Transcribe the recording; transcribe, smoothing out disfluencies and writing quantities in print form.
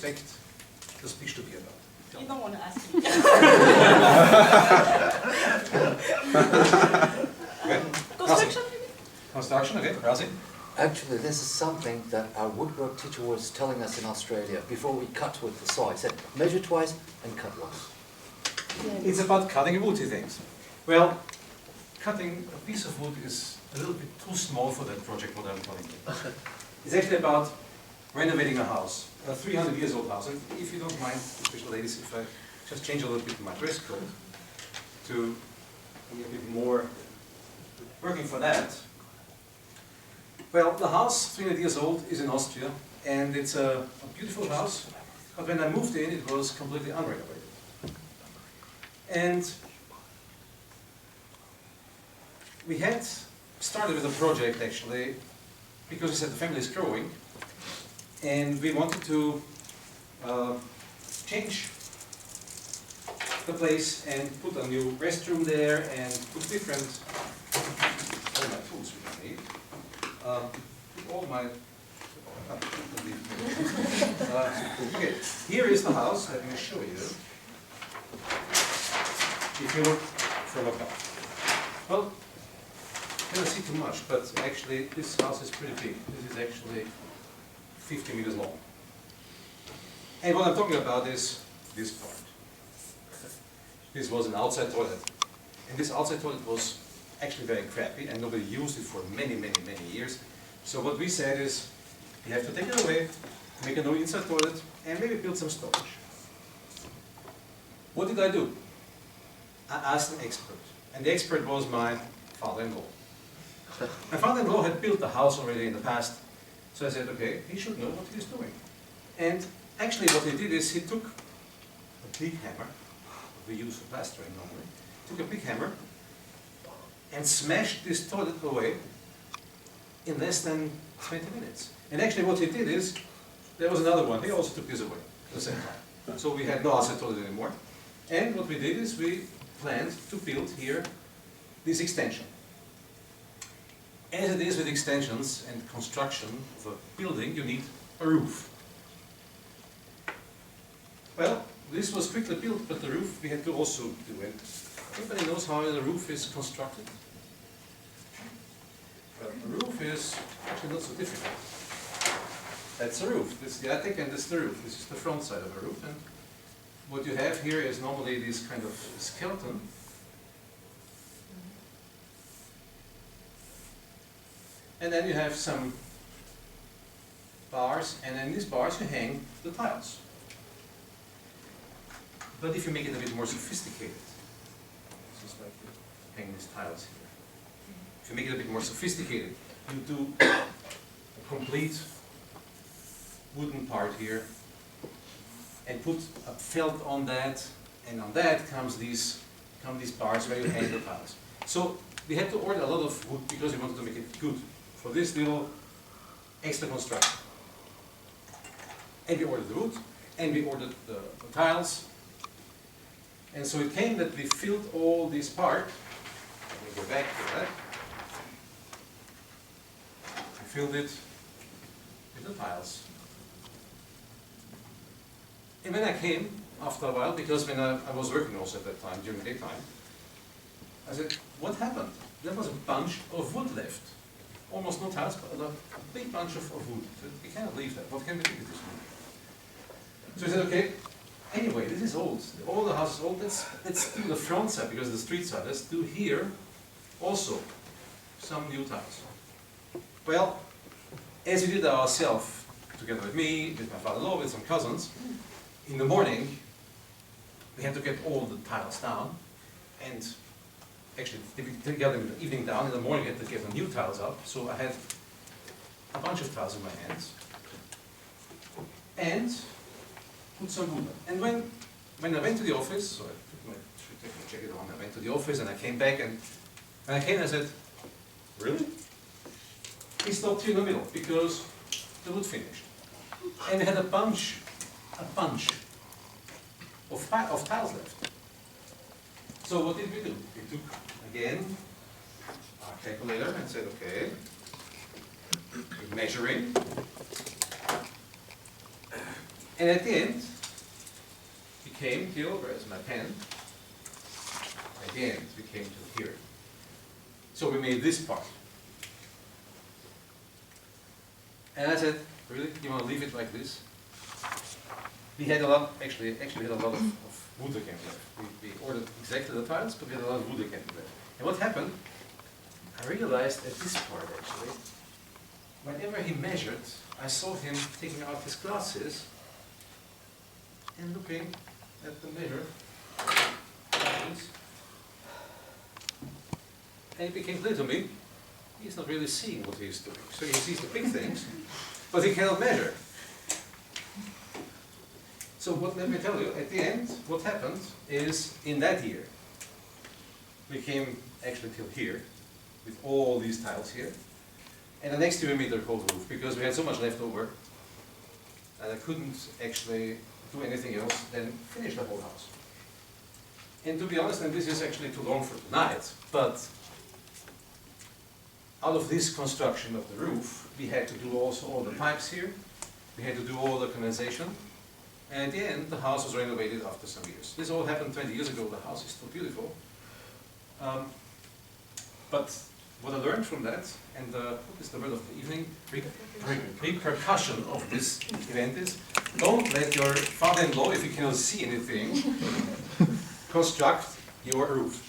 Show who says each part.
Speaker 1: expect the speech to be about?
Speaker 2: You don't want to ask me.
Speaker 1: Okay.
Speaker 2: Construction, maybe?
Speaker 1: Construction, okay. Razi?
Speaker 3: Actually, this is something that our woodwork teacher was telling us in Australia before we cut with the saw. He said, measure twice and cut once.
Speaker 1: It's about cutting wood, he thinks. Well, cutting a piece of wood is a little bit too small for that project, what I'm telling you. It's actually about renovating a house, a 300 years old house. And if you don't mind, especially ladies, if I just change a little bit my dress code to be a bit more working for that. Well, the house, 300 years old, is in Austria, and it's a beautiful house, but when I moved in, it was completely unrenovated. And we had started with a project, actually, because we said the family is growing, and we wanted to change the place and put a new restroom there and put different, all my tools we don't need. All my, okay, here is the house, let me show you. If you look from above. Well, you cannot see too much, but actually this house is pretty big. This is actually 50 meters long. And what I'm talking about is this part. This was an outside toilet. And this outside toilet was actually very crappy, and nobody used it for many, many, many years. So what we said is, you have to take it away, make a new inside toilet, and maybe build some storage. What did I do? I asked an expert, and the expert was my father-in-law. My father-in-law had built the house already in the past, so I said, okay, he should know what he's doing. And actually what he did is he took a big hammer, we use for plastering normally, took a big hammer, and smashed this toilet away in less than 20 minutes. And actually what he did is, there was another one, he also took this away at the same time. So we had no outside toilet anymore. And what we did is we planned to build here this extension. As it is with extensions and construction of a building, you need a roof. Well, this was quickly built, but the roof we had to also do it. Everybody knows how the roof is constructed? Well, the roof is actually not so difficult. That's the roof. This is the attic and this is the roof. This is the front side of a roof. And what you have here is normally this kind of skeleton. And then you have some bars, and in these bars you hang the tiles. But if you make it a bit more sophisticated, just like you hang these tiles here. If you make it a bit more sophisticated, you do a complete wooden part here, and put a felt on that, and on that come these bars where you hang the tiles. So we had to order a lot of wood because we wanted to make it good for this little extra construction. And we ordered the wood, and we ordered the tiles, and so it came that we filled all this part. Let me go back to that. We filled it with the tiles. And when I came, after a while, because when I was working also at that time, during the daytime, I said, what happened? There was a bunch of wood left. Almost no tiles, but a big bunch of wood. So we cannot leave that. What can we do with this wood? So I said, okay, anyway, this is old. All the house is old. Let's do the front side, because the street side. Let's do here also some new tiles. Well, as we did ourselves, together with me, with my father-in-law, with some cousins, in the morning, we had to get all the tiles down, and actually, we got them in the evening down, in the morning we had to get the new tiles up, so I had a bunch of tiles in my hands, and put some wood. And when I went to the office, so I should take my jacket on, I went to the office and I came back, and when I came I said, really? He stopped here in the middle, because the wood finished. And we had a bunch of tiles left. So what did we do? We took, again, our calculator and said, okay, we're measuring. And at the end, we came here, where's my pen? At the end, we came to here. So we made this part. And I said, really, you want to leave it like this? We had a lot, actually had a lot of wood again left. We ordered exactly the tiles, but we had a lot of wood again left. And what happened? I realized at this part actually, whenever he measured, I saw him taking out his glasses and looking at the measure like this. And it became clear to me, he's not really seeing what he's doing. So he sees the big things, but he cannot measure. So what, let me tell you, at the end, what happened is, in that year, we came actually till here, with all these tiles here, and the next year we made the whole roof, because we had so much left over, and I couldn't actually do anything else than finish the whole house. And to be honest, and this is actually too long for tonight, but out of this construction of the roof, we had to do also all the pipes here, we had to do all the condensation, and at the end, the house was renovated after some years. This all happened 20 years ago, the house is still beautiful. But what I learned from that, and what is the word of the evening? Repercussion of this event is, don't let your father-in-law, if you cannot see anything, construct your roof.